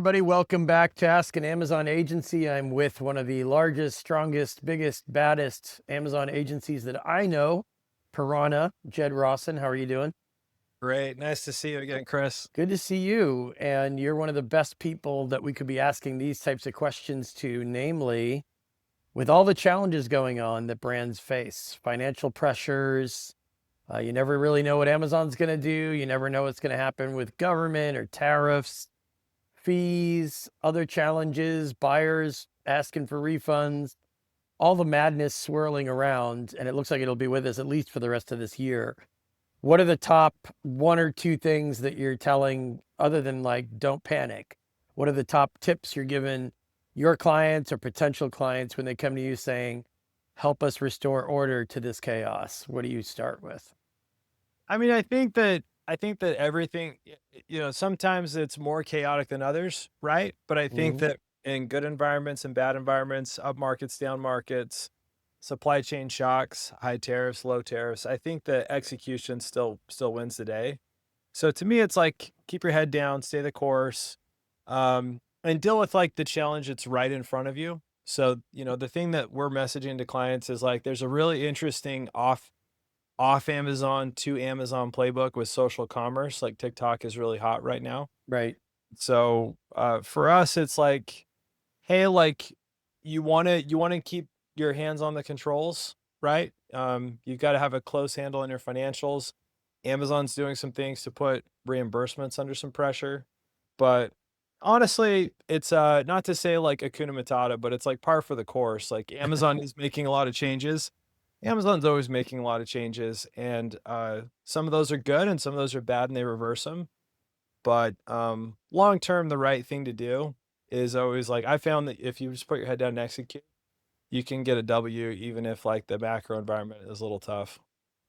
everybody. Welcome back to Ask an Amazon Agency. I'm with one of the largest, strongest, biggest, baddest Amazon agencies that I know, Piranha, Jed Rawson. How are you doing? Great. Nice to see you again, Chris. Good to see you. And you're one of the best people that we could be asking these types of questions to, namely, with all the challenges going on that brands face, financial pressures. You never really know what Amazon's going to do. You never know what's going to happen with government or tariffs, fees, other challenges, buyers asking for refunds, all the madness swirling around. And it looks like it'll be with us at least for the rest of this year. What are the top one or two things that you're telling, other than like, don't panic? What are the top tips you're giving your clients or potential clients when they come to you saying, help us restore order to this chaos? What do you start with? I mean, I think that everything, sometimes it's more chaotic than others, right? But I think Mhm. that in good environments and bad environments, up markets, down markets, supply chain shocks, high tariffs, low tariffs, I think that execution still wins the day. So to me, it's like keep your head down, stay the course, and deal with like the challenge that's right in front of you. So, the thing that we're messaging to clients is like there's a really interesting off Amazon to Amazon playbook with social commerce. Like TikTok is really hot right now. Right. So for us, it's like, hey, like you wanna keep your hands on the controls, right? You got to have a close handle on your financials. Amazon's doing some things to put reimbursements under some pressure, but honestly, it's not to say like Akuna Matata, but it's like par for the course. Like Amazon is making a lot of changes. Amazon's always making a lot of changes, and some of those are good and some of those are bad, and they reverse them. But long term, the right thing to do is always like I found that if you just put your head down and execute, you can get a W, even if like the macro environment is a little tough.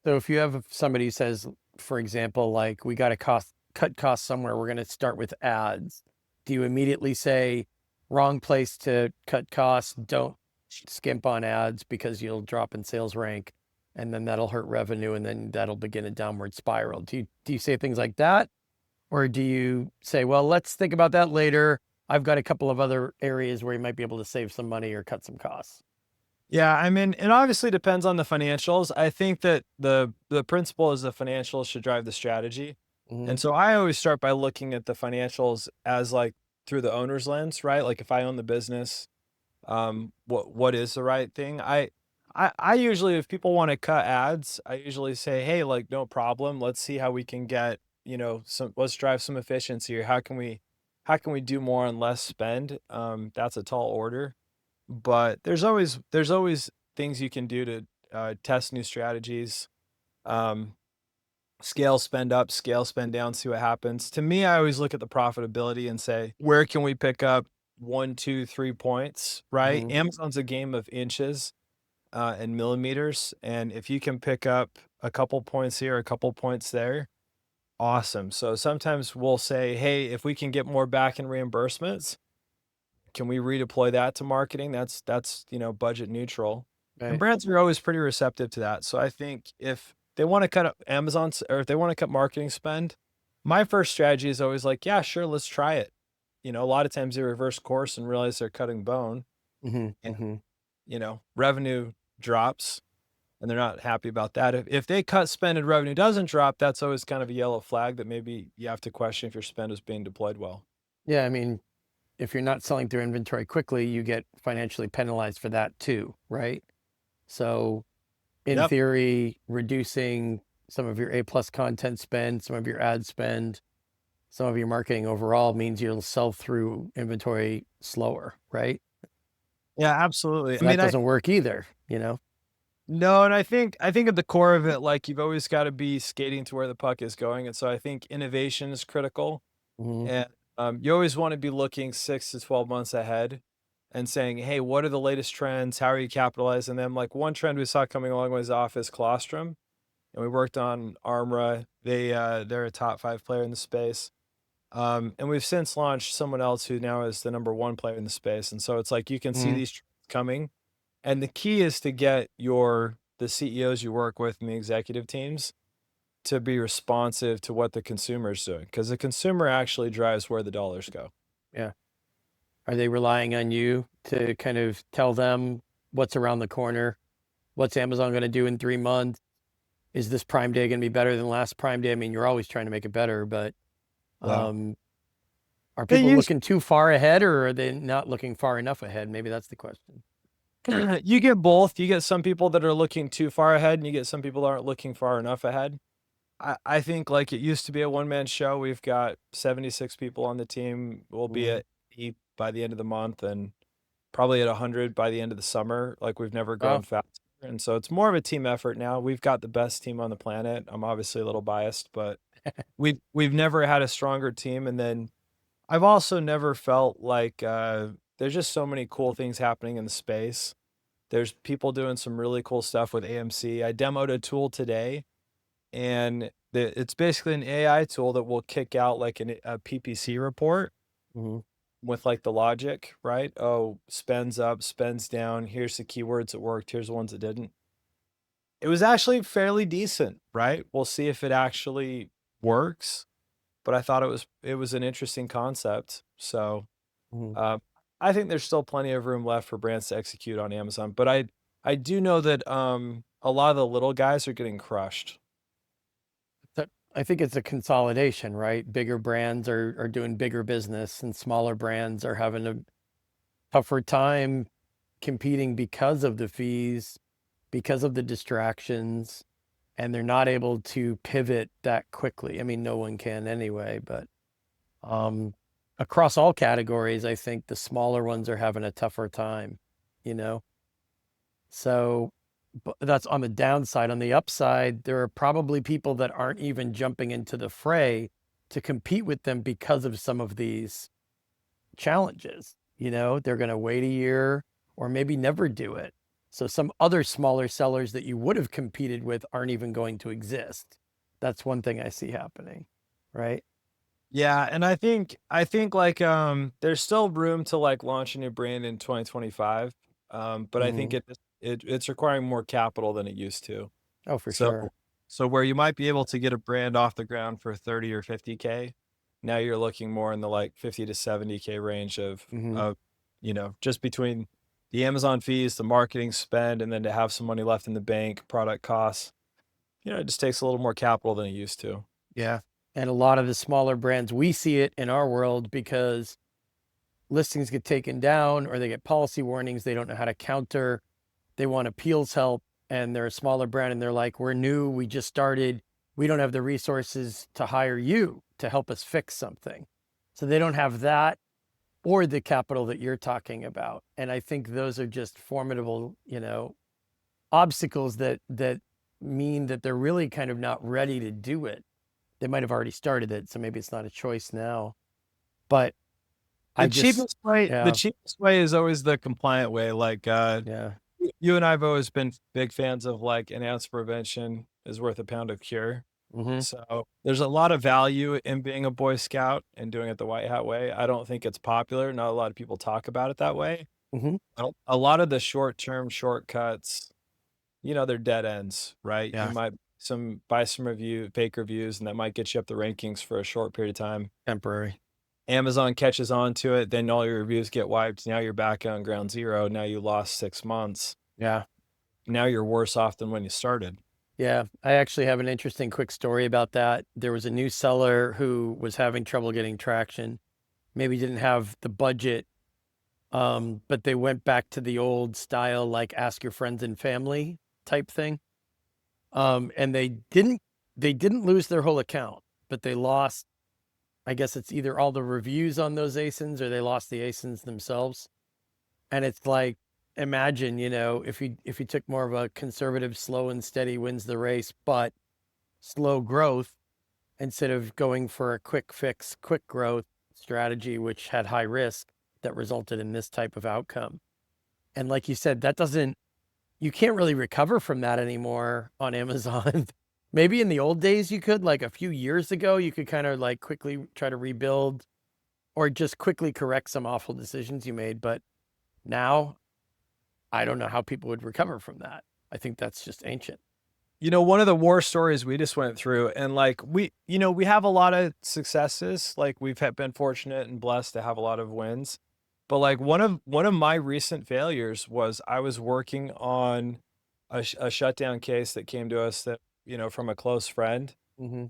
So if you have somebody who says, for example, like we got to cut costs somewhere, we're going to start with ads. Do you immediately say wrong place to cut costs? Don't skimp on ads because you'll drop in sales rank and then that'll hurt revenue and then that'll begin a downward spiral. Do you say things like that? Or do you say, well, let's think about that later. I've got a couple of other areas where you might be able to save some money or cut some costs. Yeah, I mean, it obviously depends on the financials. I think that the principle is the financials should drive the strategy. Hmm. And so I always start by looking at the financials as like through the owner's lens, right? Like if I own the business, what is the right thing? I usually if people want to cut ads, I usually say, "Hey, like no problem. Let's see how we can get, some let's drive some efficiency or how can we do more and less spend?" That's a tall order. But there's always things you can do to, test new strategies, um, scale spend up, scale spend down, see what happens. To me, I always look at the profitability and say, "Where can we pick up 1, 2, 3 points?" Right? Hmm. Amazon's a game of inches, and millimeters, and if you can pick up a couple points here, a couple points there, awesome. So sometimes we'll say, "Hey, if we can get more back in reimbursements, can we redeploy that to marketing?" That's budget neutral. And Right. brands are always pretty receptive to that. So I think if they want to cut Amazon's or if they want to cut marketing spend, my first strategy is always like, yeah, sure, let's try it. A lot of times they reverse course and realize they're cutting bone Hmm. and, Hmm. revenue drops and they're not happy about that. If they cut spend and revenue doesn't drop, that's always kind of a yellow flag that maybe you have to question if your spend is being deployed well. Yeah. I mean, if you're not selling through inventory quickly, you get financially penalized for that too, right? So in Yep. theory, reducing some of your A plus content spend, some of your ad spend, some of your marketing overall means you'll sell through inventory slower, right? Yeah, absolutely. I And that mean, doesn't work either, you know? no, and I think at the core of it, like, you've always gotta be skating to where the puck is going, and so I think innovation is critical, Hmm. and, you always wanna be looking 6 to 12 months ahead and saying, "Hey, what are the latest trends? How are you capitalizing them?" Like, one trend we saw coming along was office colostrum, and we worked on Armra. They're a top 5 player in the space, and we've since launched someone else who now is the number 1 player in the space, and so it's like you can see Hmm. these trends coming, and the key is to get the CEOs you work with and the executive teams to be responsive to what the consumer is doing, because the consumer actually drives where the dollars go. Yeah. Are they relying on you to kind of tell them what's around the corner? What's Amazon going to do in 3 months? Is this Prime Day going to be better than last Prime Day? I mean, you're always trying to make it better, but Yeah. um, are They people use looking too far ahead, or are they not looking far enough ahead? Maybe that's the question. you get both. You get some people that are looking too far ahead, and you get some people that aren't looking far enough ahead. I think like it used to be a one-man show. We've got 76 people on the team. We'll be Mhm. at 8 by the end of the month and probably at 100 by the end of the summer. Like we've never grown Wow. faster. And so it's more of a team effort now. We've got the best team on the planet. I'm obviously a little biased, but we've never had a stronger team. And then I've also never felt like there's just so many cool things happening in the space. There's people doing some really cool stuff with AMC. I demoed a tool today, and it's basically an AI tool that will kick out like a PPC report Mhm. with like the logic, right? Oh, spends up, spends down. Here's the keywords that worked. Here's the ones that didn't. It was actually fairly decent, right? We'll see if it actually works, but I thought it was an interesting concept. So Mhm. uh, I think there's still plenty of room left for brands to execute on Amazon, but I do know that a lot of the little guys are getting crushed. I think it's a consolidation, right? Bigger brands are doing bigger business, and smaller brands are having a tougher time competing because of the fees, because of the distractions, and they're not able to pivot that quickly. I mean, no one can anyway, but um, across all categories, I think the smaller ones are having a tougher time, you know? So but that's on the downside. On the upside, there are probably people that aren't even jumping into the fray to compete with them because of some of these challenges. They're going to wait a year or maybe never do it. So some other smaller sellers that you would have competed with aren't even going to exist. That's one thing I see happening, right? Yeah, and I think like there's still room to like launch a new brand in 2025. But I think Hmm. it's requiring more capital than it used to. Oh, for So sure. so where you might be able to get a brand off the ground for 30 or 50K, now you're looking more in the like 50 to 70K range Hmm. of just between the Amazon fees, the marketing spend, and then to have some money left in the bank, product costs. It just takes a little more capital than it used to. Yeah. And a lot of the smaller brands, we see it in our world because listings get taken down or they get policy warnings. They don't know how to counter. They want appeals help, and they're a smaller brand and they're like, we're new, we just started, we don't have the resources to hire you to help us fix something. So they don't have that or the capital that you're talking about. And I think those are just formidable, obstacles that mean that they're really kind of not ready to do it. They might have already started it, so maybe it's not a choice now. But The I just, cheapest way the yeah, cheapest way is always the compliant way. Like yeah. you and I have always been big fans of like an ounce of prevention is worth a pound of cure. Hmm. So there's a lot of value in being a Boy Scout and doing it the white hat way. I don't think it's popular. Not a lot of people talk about it that way. Hmm. A lot of the short-term shortcuts, they're dead ends, right? You Yeah. might buy some fake reviews, and that might get you up the rankings for a short period of time. Temporary. Amazon catches on to it, then all your reviews get wiped. Now you're back on ground zero. Now you lost 6 months. Yeah. Now you're worse off than when you started. Yeah, I actually have an interesting quick story about that. There was a new seller who was having trouble getting traction, maybe didn't have the budget, but they went back to the old style, like ask your friends and family type thing. And they didn't lose their whole account, but they lost, I guess it's either all the reviews on those ASINs or they lost the ASINs themselves. And it's like, imagine, if you took more of a conservative, slow and steady wins the race, but slow growth instead of going for a quick fix, quick growth strategy, which had high risk that resulted in this type of outcome. And like you said, you can't really recover from that anymore on Amazon. Maybe in the old days you could, like a few years ago, you could kind of like quickly try to rebuild or just quickly correct some awful decisions you made. But now I don't know how people would recover from that. I think that's just ancient. One of the war stories we just went through, and like we have a lot of successes. Like been fortunate and blessed to have a lot of wins, But like one of my recent failures was I was working on a shutdown case that came to us that, from a close friend. Mm-hmm.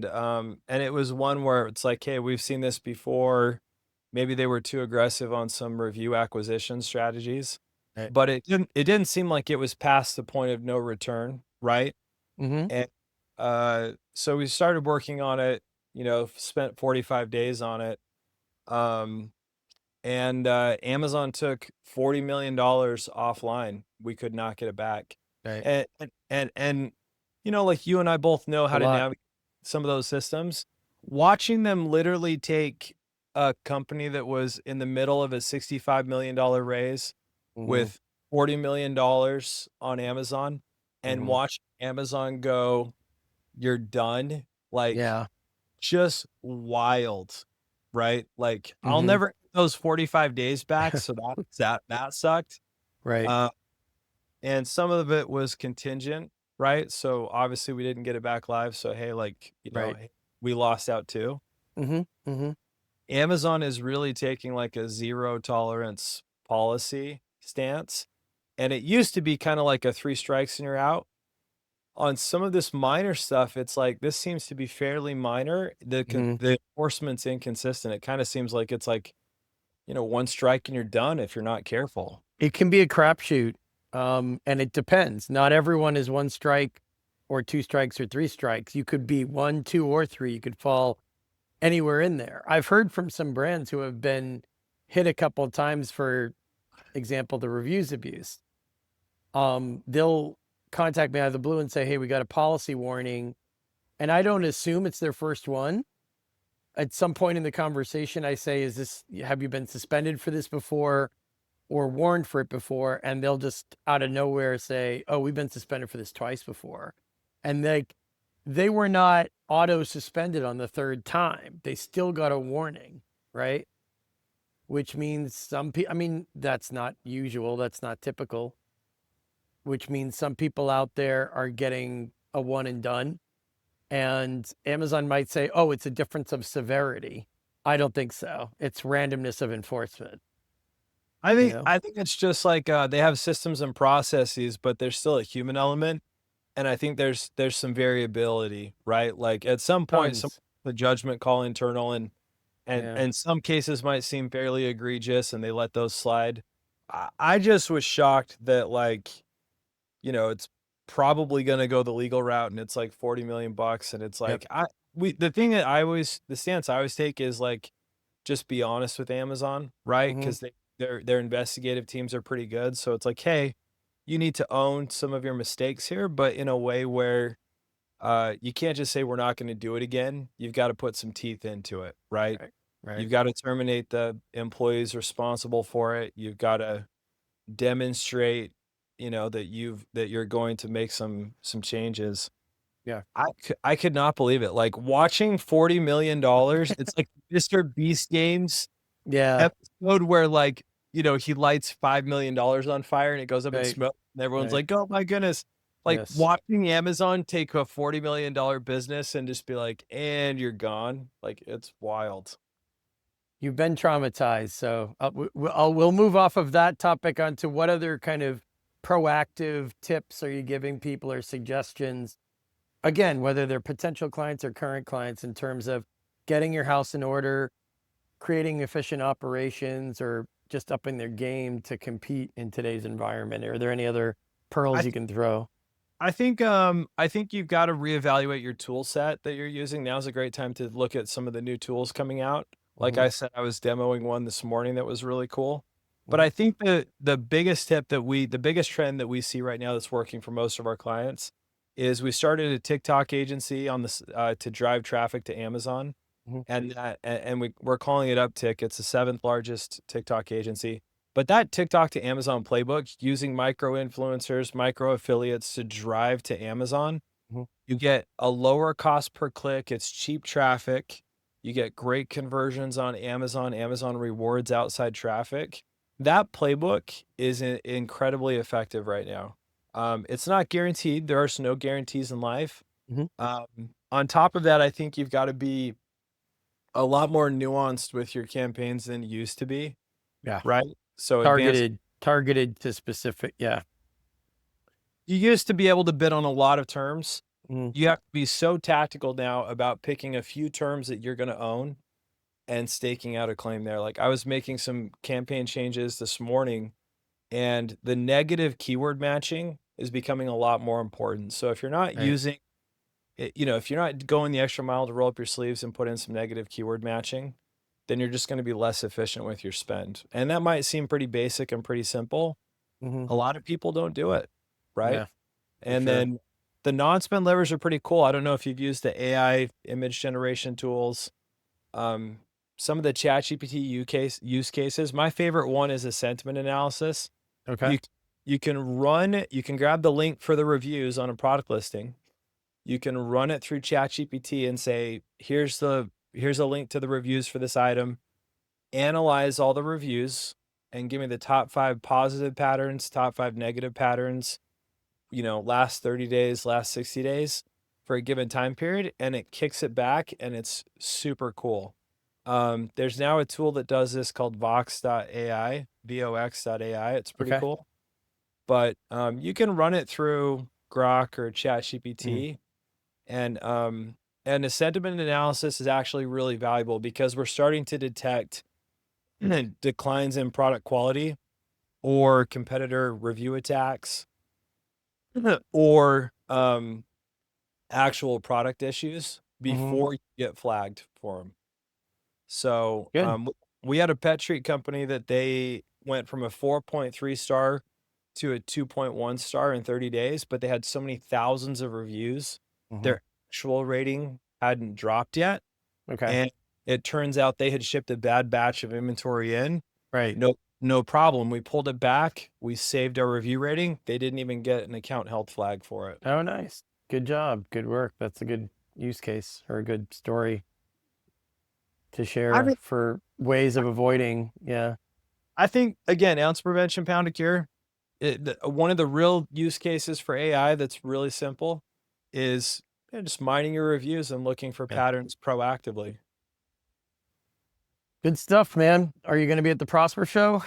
And it was one where it's like, hey, we've seen this before. Maybe they were too aggressive on some review acquisition strategies, Right. but it didn't seem like it was past the point of no return, right? Mm-hmm. And so we started working on it, spent 45 days on it. Um, and Amazon took $40 million offline. We could not get it back. Right. And like you and I both know A how to lot. navigate some of those systems. Watching them literally take a company that was in the middle of a $65 million raise Mm-hmm. with $40 million on Amazon and Mm-hmm. watch Amazon go, you're done. Like, Yeah. just wild, right? Like, I'll Mm-hmm. never get those 45 days back, so that sucked. Right. Uh, and some of it was contingent, right? So obviously we didn't get it back live. So hey, like, Right. hey, we lost out too. Mm-hmm. Mm-hmm. Amazon is really taking like a zero tolerance policy stance. And it used to be kind of like a three strikes and you're out. On some of this minor stuff, it's like this seems to be fairly minor. Mm-hmm. The enforcement's inconsistent. It kind of seems like it's like, one strike and you're done if you're not careful. It can be a crapshoot, and it depends. Not everyone is one strike or two strikes or three strikes. You could be one, two, or three. You could fall anywhere in there. I've heard from some brands who have been hit a couple of times, for example, the reviews abuse. They'll contact me out of the blue and say, hey, we got a policy warning. And I don't assume it's their first one. At some point in the conversation, I say, have you been suspended for this before or warned for it before? And they'll just out of nowhere say, oh, we've been suspended for this twice before. And they were not auto suspended on the third time. They still got a warning, right? Which means some people, I mean, that's not usual. That's not typical, which means some people out there are getting a one and done. And Amazon might say, oh, it's a difference of severity. I don't think so. It's randomness of enforcement, I you think know? I think it's just like they have systems and processes, but there's still a human element, and I think there's some variability, right? Like at some point, some Tons. the judgment call internal, Yeah. and some cases might seem fairly egregious, and they let those slide. I just was shocked that like it's probably going to go the legal route, and it's like 40 million bucks, and it's Yep. like the stance I always take is like just be honest with Amazon, right? Mm-hmm. Because their investigative teams are pretty good. So it's like, hey, you need to own some of your mistakes here, but in a way where you can't just say we're not going to do it again. You've got to put some teeth into it, right? Right. Right. You've got to terminate the employees responsible for it. You've got to demonstrate, that you're going to make some changes. Yeah. I could not believe it. Like watching $40 million, it's like Mr. Beast games Yeah. episode where like, he lights $5 million on fire and it goes up in Right. smoke and everyone's Right. like, oh my goodness. Like Yes. watching Amazon take a $40 million business and just be like, and you're gone. Like it's wild. You've been traumatized. So we'll move off of that topic onto what other kind of proactive tips are you giving people or suggestions? Again, whether they're potential clients or current clients, in terms of getting your house in order, creating efficient operations, or just upping their game to compete in today's environment. Are there any other I pearls you th- can throw? I think you've got to reevaluate your tool set that you're using. Now's a great time to look at some of the new tools coming out. Like Mm-hmm. I said, I was demoing one this morning that was really cool. But Mm-hmm. I think the biggest the biggest trend that we see right now that's working for most of our clients is we started a TikTok agency on this to drive traffic to Amazon, Mm-hmm. and we're calling it Uptick. It's the seventh largest TikTok agency. But that TikTok to Amazon playbook, using micro influencers, micro affiliates to drive to Amazon, Mm-hmm. you get a lower cost per click. It's cheap traffic. You get great conversions on Amazon, Amazon rewards outside traffic. That playbook is incredibly effective right now. It's not guaranteed. There are no guarantees in life. Mm-hmm. On top of that, I think you've got to be a lot more nuanced with your campaigns than you used to be. Yeah. right? So advanced. Targeted to specific. Yeah. You used to be able to bid on a lot of terms. Mhm. You have to be so tactical now about picking a few terms that you're going to own and staking out a claim there. Like I was making some campaign changes this morning, and the negative keyword matching is becoming a lot more important. So if you're not Right. using it, if you're not going the extra mile to roll up your sleeves and put in some negative keyword matching, then you're just going to be less efficient with your spend. And that might seem pretty basic and pretty simple. Hmm. A lot of people don't do it, right? Yeah, for And sure. then the non-spend levers are pretty cool. I don't know if you've used the AI image generation tools. Um, some of the ChatGPT use cases. My favorite one is a sentiment analysis. Okay. You you can grab the link for the reviews on a product listing. You can run it through ChatGPT and say, here's a link to the reviews for this item. Analyze all the reviews and give me the top 5 positive patterns, top 5 negative patterns, last 30 days, last 60 days for a given time period, and it kicks it back, and it's super cool. There's now a tool that does this called Vox.ai, Vox.ai. It's pretty Okay. cool. But you can run it through Grok or Mm. ChatGPT, and the sentiment analysis is actually really valuable because we're starting to detect declines in product quality or competitor review attacks or actual product issues Hmm. before you get flagged for them. So Good. we had a pet treat company that they went from a 4.3 star to a 2.1 star in 30 days, but they had so many thousands of reviews. Hmm. Their actual rating hadn't dropped yet. Okay. And it turns out they had shipped a bad batch of inventory in. Right. No problem. We pulled it back. We saved our review rating. They didn't even get an account health flag for it. Oh, nice. Good job. Good work. That's a good use case or a good story to I share mean, for ways of avoiding. Yeah. I think again, ounce prevention, pound a cure. One of the real use cases for AI that's really simple is just mining your reviews and looking for Yeah. patterns proactively. Good stuff, man. Are you going to be at the Prosper Show?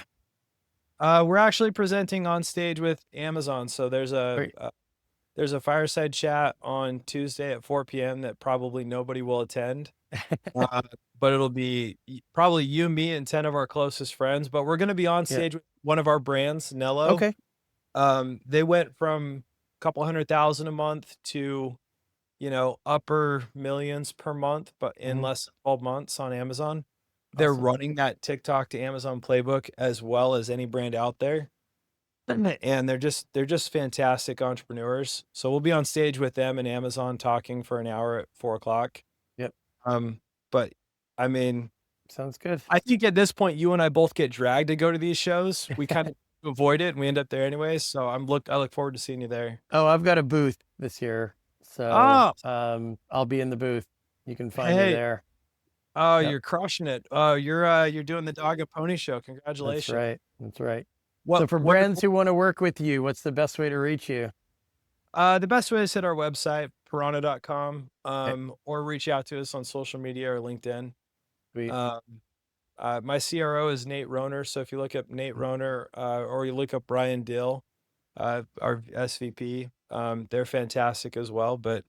We're actually presenting on stage with Amazon, so Great. there's a fireside chat on Tuesday at 4 p.m. that probably nobody will attend. Uh, but it'll be probably you, me, and 10 of our closest friends. But we're going to be on Yeah. stage with one of our brands, Nello. Okay. They went from a couple 100,000 a month to, upper millions per month, but in Hmm. less than 12 months on Amazon. They're Awesome. running that TikTok to Amazon playbook as well as any brand out there. And they're just fantastic entrepreneurs. So we'll be on stage with them and Amazon talking for an hour at 4 o'clock. Yep. Um, but I mean, Sounds good. I think at this point, you and I both get dragged to go to these shows. We kind of avoid it, and we end up there anyways. So I look forward to seeing you there. Oh, I've got a booth this year. So Oh, I'll be in the booth. You can find me hey, there. oh, Yep. you're crushing it. Oh, you're doing the dog and pony show. That's Congratulations. right. That's right. So What for what? brands who want to work with you, what's the best way to reach you? The best way is hit our website, piranha.com, Okay. or reach out to us on social media or LinkedIn. Sweet. Um, my CRO is Nate Roner. So if you look up Nate Roner, or you look up Brian Dill, our SVP, they're fantastic as well. But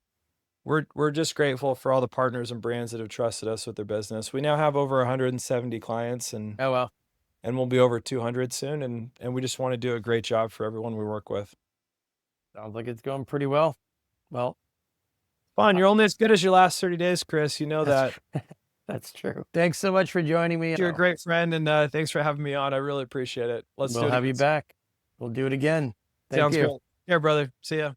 we're just grateful for all the partners and brands that have trusted us with their business. We now have over 170 clients, and Oh, well. we'll be over 200 soon. And we just want to do a great job for everyone we work with. Sounds like it's going pretty well. Well, Fun. uh, You're only as good as your last 30 days, Chris. You know that's that. that's true. Thanks so much for joining me. You're a great friend, and thanks for having me on. I really appreciate it. Let's do We'll it have you again. back. We'll do it again. Thank Sounds you. great. Here, brother. See ya.